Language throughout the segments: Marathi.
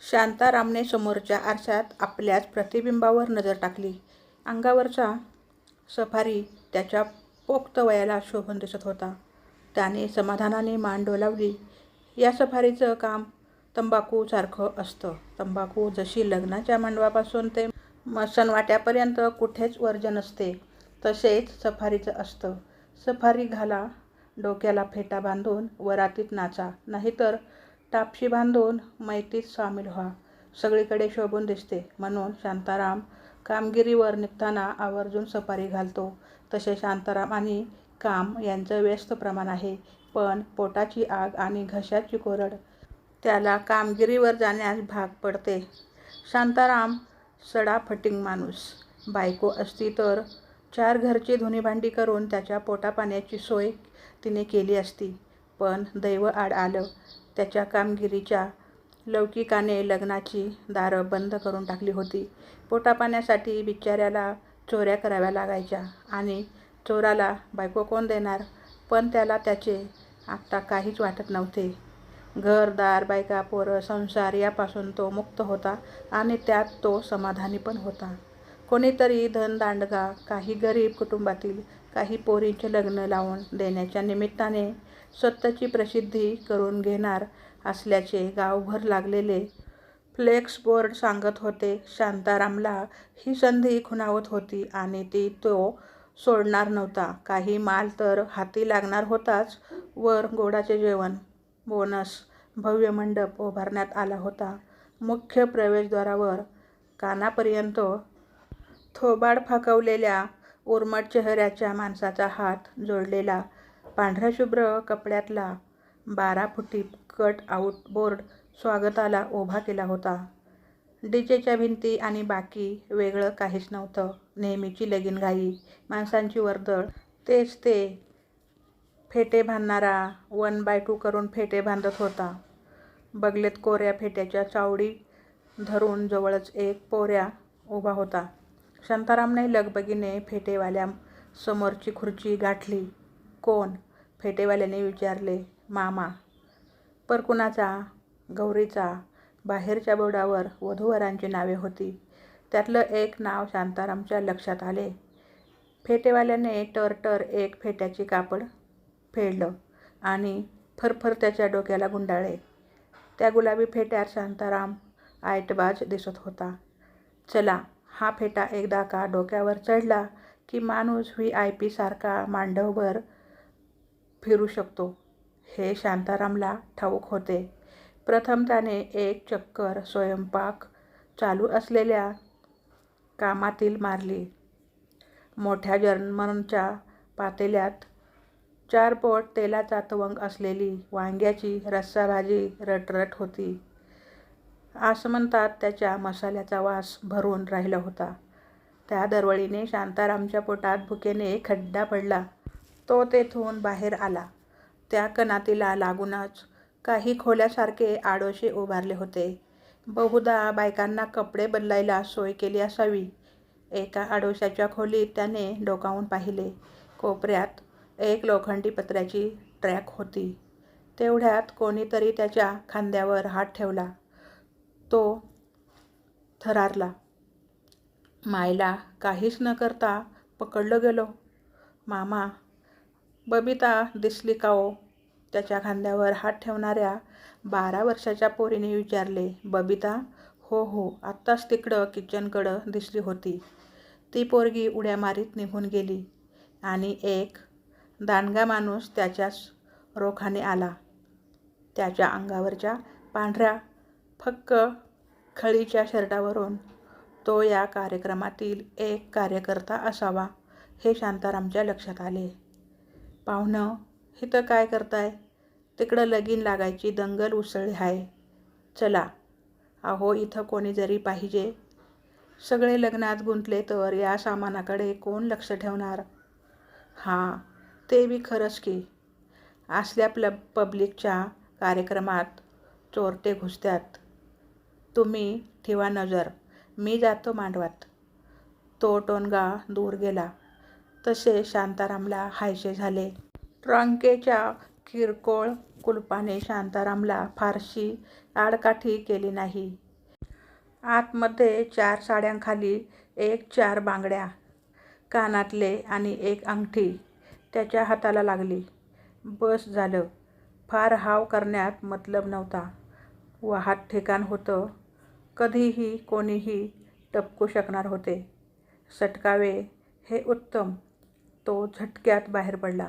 शांतारामने समोरच्या आरशात आपल्याच प्रतिबिंबावर नजर टाकली. अंगावरचा सफारी त्याच्या पोक्त वयाला शोभून दिसत होता. त्याने समाधानाने मान डोलावली. या सफारीचं काम तंबाखू सारखं असतं. तंबाखू जशी लग्नाच्या मंडपापासून ते मसणवाट्यापर्यंत कुठेच वर्ज्य नसते, तसेच सफारीचं असतं. सफारी घाला, डोक्याला फेटा बांधून वरातीत नाचा, नाहीतर टापशी बांधून मैतीत सामील व्हा. सगळीकडे शोभून दिसते. म्हणून शांताराम कामगिरीवर निघताना आवर्जून सफारी घालतो. तसे शांताराम आणि काम यांचं व्यस्त प्रमाण आहे. पण पोटाची आग आणि घशाची कोरड त्याला कामगिरीवर जाण्यास भाग पडते. शांताराम सडाफटिंग माणूस. बायको असती तर 4 घरची धुणीभांडी करून त्याच्या पोटापाण्याची सोय तिने केली असती. पण दैव आड आलं. त्याच्या कामगिरीच्या लौकिकाने लग्नाची दारं बंद करून टाकली होती. पोटापाण्यासाठी बिचाऱ्याला चोऱ्या कराव्या लागायच्या आणि चोराला बायको कोण देणार? पण त्याला त्याचे आत्ता काहीच वाटत नव्हते. घर-दार, बायका, पोरं, संसार यापासून तो मुक्त होता आणि त्यात तो समाधानी पण होता. कोणीतरी धनदांडगा, काही गरीब कुटुंबातील काही पोरींचे लग्न लावून देण्याच्या निमित्ताने स्वतःची प्रसिद्धी करून घेणार असल्याचे गावभर लागलेले फ्लेक्स बोर्ड सांगत होते. शांतारामला ही संधी खुणावत होती आणि ती तो सोडणार नव्हता. काही माल तर हाती लागणार होताच. वर गोडाचे जेवण, बोनस, भव्य मंडप उभारण्यात आला होता. मुख्य प्रवेशद्वारावर कानापर्यंत थोबाड फाकवलेल्या उर्मट चेहऱ्याच्या माणसाचा हात जोडलेला पांढऱ्याशुभ्र कपड्यातला 12 फुटी कट आऊट बोर्ड स्वागताला उभा केला होता. डीजेच्या भिंती आणि बाकी वेगळं काहीच नव्हतं. नेहमीची लगीनघाई, माणसांची वर्दळ, तेच ते. फेटे बांधणारा 1x2 करून फेटे बांधत होता. बगलेत कोऱ्या फेट्याच्या चावडी धरून जवळच एक पोर्या उभा होता. शांतारामने लगबगीने फेटेवाल्या समोरची खुर्ची गाठली. कोण? फेटेवाल्याने विचारले. मामा. पर कुणाचा? गौरीचा. बाहेरच्या बोर्डावर वधूवरांची नावे होती. त्यातलं एक नाव शांतारामच्या लक्षात आले. फेटेवाल्याने टरटर एक फेट्याचे कापड फेडलं आणि फरफर त्याच्या डोक्याला गुंडाळले. त्या गुलाबी फेट्यात शांताराम आयटबाज दिसत होता. चला, हा फेटा एकदा का डोक्यावर चढला की माणूस VIP सारखा मांडवभर फिरू शकतो, हे शांतारामला ठाऊक होते. प्रथम त्याने एक चक्कर स्वयंपाक चालू असलेल्या कामातील मारली. मोठ्या जर्मनच्या पातेल्यात 4 बोट तेलाचा तवंग असलेली वांग्याची रस्साभाजी रटरट होती. आसमंतात त्याच्या मसाल्याचा वास भरून राहिला होता. त्या दरवळीने शांतारामच्या पोटात भुकेने खड्डा पडला. तो तेथून बाहेर आला. त्या कणातीला लागूनच काही खोल्यासारखे आडोशे उभारले होते. बहुधा बायकांना कपडे बदलायला सोय केली असावी. एका आडोशाच्या खोलीत त्याने डोकावून पाहिले. कोपऱ्यात एक लोखंडी पत्र्याची ट्रॅक होती. तेवढ्यात कोणीतरी त्याच्या खांद्यावर हात ठेवला. तो थरारला. मायला, काहीच न करता पकडलो गेलो. मामा. बबिता दिसली का ओ? त्याच्या खांद्यावर हात ठेवणाऱ्या 12 वर्षाच्या पोरीने विचारले. बबिता? हो हो, आत्ताच तिकडं किचनकडं दिसली होती. ती पोरगी उड्या मारीत निघून गेली आणि एक दांडगा माणूस त्याच्याच रोखाने आला. त्याच्या अंगावरच्या पांढऱ्या फक्क खळीच्या शर्टावरून तो या कार्यक्रमातील एक कार्यकर्ता असावा, हे शांतारामच्या लक्षात आले. पाहुणं, इथं काय करताय? तिकडं लगीन लागायची दंगल उसळली हाय. चला. अहो, इथं कोणी जरी पाहिजे. सगळे लग्नात गुंतले तर या सामानाकडे कोण लक्ष ठेवणार? हां, ते बी खरंच की. असल्या पब्लिकच्या कार्यक्रमात चोरटे घुसतात. तुम्ही ठेवा नजर, मी जातो मांडवात. तो टोनगा दूर गेला. तसे शांतारामला हायसे झाले. ट्रंकेच्या किरकोळ कुलपाने शांतारामला फारशी आडकाठी केली नाही. आतमध्ये 4 साड्यांखाली 4 बांगड्या, कानातले आणि 1 अंगठी त्याच्या हाताला लागली. बस झालं. फार हाव करण्यात मतलब नव्हता. वाहात ठिकाण होतं. कधीही कोणीही टपकू शकणार होते. सटकावे हे उत्तम. तो झटक्यात बाहेर पडला.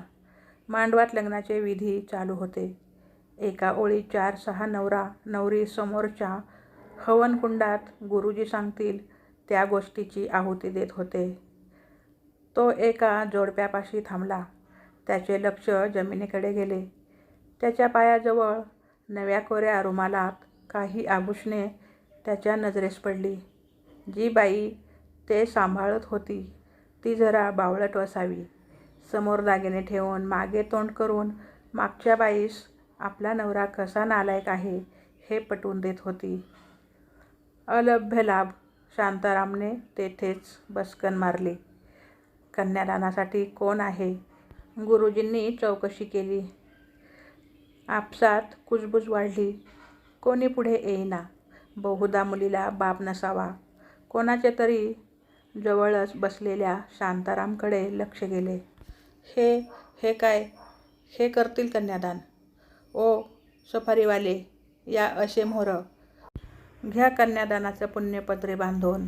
मांडवात लग्नाचे विधी चालू होते. एका ओळीत 4-6 नवरा नवरी समोरच्या हवनकुंडात गुरुजी सांगतील त्या गोष्टीची आहुती देत होते. तो एका जोडप्यापाशी थांबला. त्याचे लक्ष जमिनीकडे गेले. त्याच्या पायाजवळ नव्या कोऱ्या रुमालात काही आभूषणे त्याच्या नजरेस पडली. जी बाई ते सांभाळत होती ती जरा बावळट असावी. समोर दागिने ठेवून मागे तोंड करून मागच्या बाईस आपला नवरा कसा नालायक आहे हे पटवून देत होती. अलभ्य लाभ. शांतारामने तेथेच बसकन मारली. कन्यादानासाठी कोण आहे? गुरुजींनी चौकशी केली. आपसात कुजबूज वाढली. कोणी पुढे येईना. बहुधा मुलीला बाप नसावा. कोणाचे तरी जवळच बसलेल्या शांतारामकडे लक्ष गेले. हे काय? हे करतील कन्यादान? ओ सफारीवाले, या असे मोहर. घ्या कन्यादानाचं पुण्यपत्रे बांधून.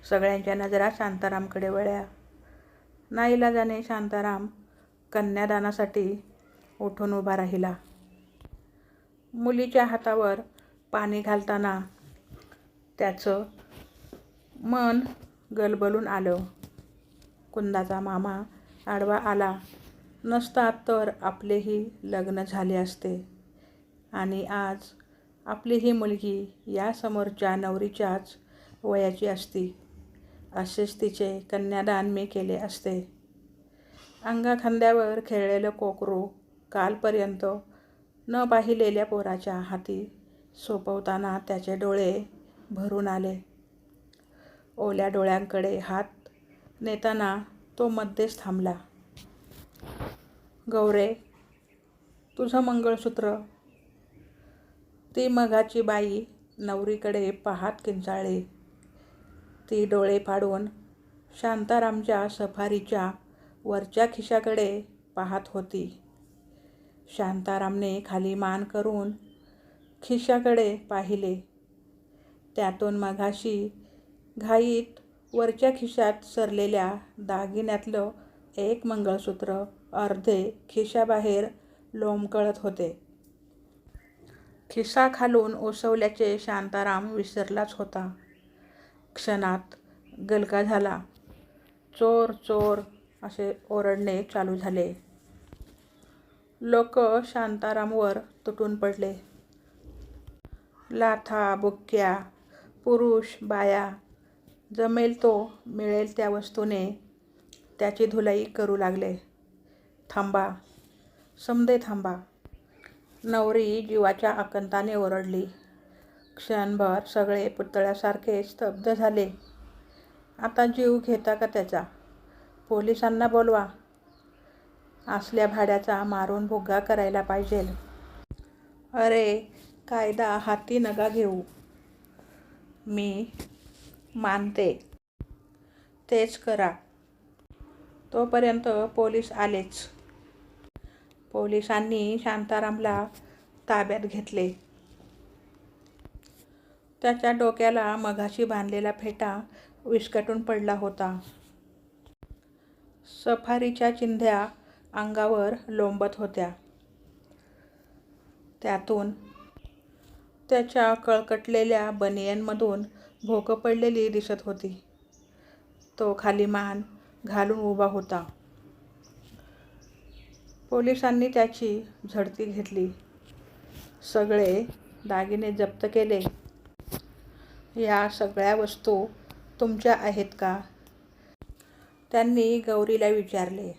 सगळ्यांच्या नजरा शांतारामकडे वळल्या. नाईलाजाने शांताराम कन्यादानासाठी उठून उभा राहिला. मुलीच्या हातावर पाणी घालताना त्याचं मन गलबलून आलं. कुंदाचा मामा आडवा आला नसता तर आपलेही लग्न झाले असते आणि आज आपली ही मुलगी या समोरच्या नवरीच्याच वयाची असती. असेच तिचे कन्यादान मी केले असते. अंगाखांद्यावर खेळलेलं कोकरू कालपर्यंत न पाहिलेल्या पोराच्या हाती सोपवताना त्याचे डोळे भरून आले. ओल्या डोळ्यांकडे हात नेताना तो मध्येच थांबला. गौरे, तुझं मंगळसूत्र. ती मघाची बाई नवरीकडे पाहात किंचाळली. ती डोळे फाडून शांतारामच्या सफारीच्या वरच्या खिशाकडे पाहत होती. शांतारामने खाली मान करून खिशाकडे पाहिले. त्यातून मघाशी घाईत वरच्या खिशात सरलेल्या दागिन्यातलं 1 मंगळसूत्र अर्धे खिशाबाहेर लोंबकळत होते. खिसा खालून ओसवल्याचे शांताराम विसरलाच होता. क्षणात गलका झाला. चोर चोर असे ओरडणे चालू झाले. लोक शांतारामवर तुटून पडले. लाथा बुक्क्या, पुरुष बाया जमेल तो मिळेल त्या वस्तूने त्याची धुलाई करू लागले. थांबा, समदे थांबा. नवरी जीवाच्या आकंताने ओरडली. क्षणभर सगळे पुतळ्यासारखे स्तब्ध झाले. आता जीव घेता का त्याचा? पोलिसांना बोलवा. असल्या भाड्याचा मारून भुगा करायला पाहिजेल. अरे, कायदा हाती नका घेऊ. मी मानते. तेच करा. तोपर्यंत पोलीस आलेच. पोलिसांनी शांतारामला ताब्यात घेतले. त्याच्या डोक्याला मघाशी बांधलेला फेटा विस्कटून पडला होता. सफारीच्या चिंध्या अंगावर लोंबत होत्या. त्यातून त्याच्या कळकटलेल्या बनियनमधून भोकं पडलेली दिसत होती. तो खाली मान घालून उभा होता. पोलिसांनी त्याची झडती घेतली. सगळे दागिने जप्त केले. या सगळ्या वस्तू तुमच्या आहेत का? त्यांनी गौरीला विचारले.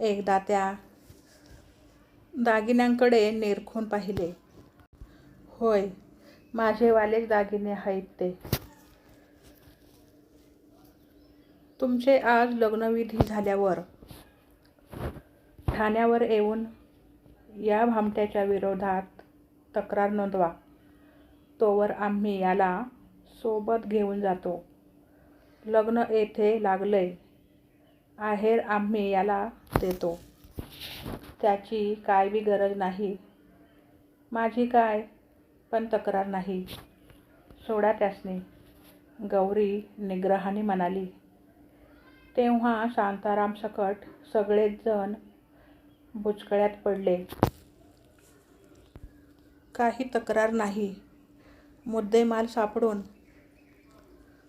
एकदा त्या दागिन्यांकडे निरखून पाहिले. होय, माझेवालेच दागिने आहेत ते. तुमचे आज लग्नविधी झाल्यावर ठाण्यावर येऊन या भामट्याच्या विरोधात तक्रार नोंदवा. तोवर आम्ही याला सोबत घेऊन जातो. लग्न येथे लागलंय. आहेर आम्ही याला देतो. त्याची काय बी गरज नाही. माझी काय पण तक्रार नाही. सोडा त्यासनी, गौरी निग्रहाने म्हणाली. तेव्हा शांतारामसकट सगळेच जण बुचकळ्यात पडले. काही तक्रार नाही. मुद्देमाल सापडून.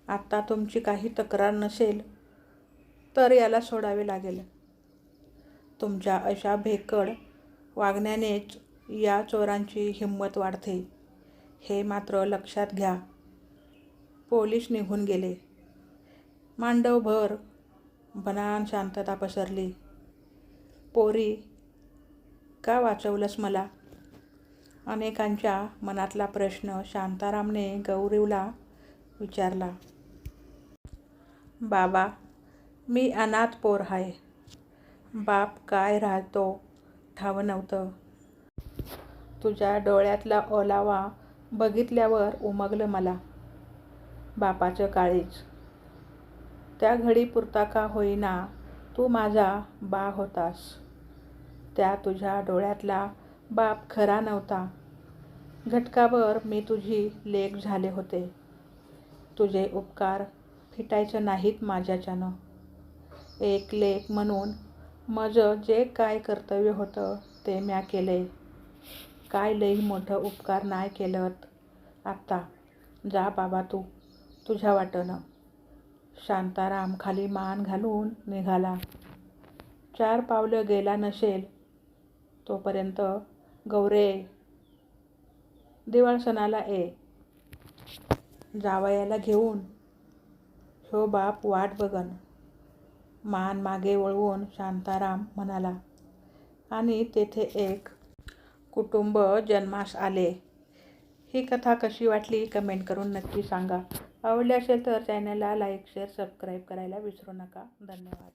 आता तुमची काही तक्रार नसेल तर याला सोडावे लागेल. तुमच्या अशा भेकड वागण्यानेच या चोरांची हिंमत वाढते, हे मात्र लक्षात घ्या. पोलीस निघून गेले. मांडवभर बनान शांतता पसरली. पोरी, का वाचवलंस मला? अनेकांच्या मनातला प्रश्न शांतारामने गौरीला विचारला. बाबा, मी अनाथ पोर हाय. बाप काय राहतो ठाव नव्हतं. तुझ्या डोळ्यातला ओलावा बघितल्यावर उमगलं मला बापाचं काळीज. त्या घडीपुरता का होईना तू माझा बा होतास. त्या तुझ्या डोळ्यातला बाप खरा नव्हता. घटकाभर मी तुझी लेक झाले होते. तुझे उपकार फिटायचं नाहीत माझ्याच्यानं. एक लेक म्हणून माझं जे काय कर्तव्य होतं ते म्या केले. काय लई मोठं उपकार नाही केलंत. आत्ता जा बाबा तू तुझ्या वाटनं. शांताराम खाली मान घालून निघाला. 4 पावलं गेला नसेल तोपर्यंत गौरे, दिवाळ सणाला ये. जावयाला घेऊन. ह्यो बाप वाट बघन. मान मागे वळवून शांताराम म्हणाला. आणि तेथे एक कुटुंब जन्मास आले. ही कथा कशी वाटली कमेंट करून नक्की सांगा. आवडली असेल तर चॅनलला लाईक, शेअर, सबस्क्राईब करायला विसरू नका. धन्यवाद.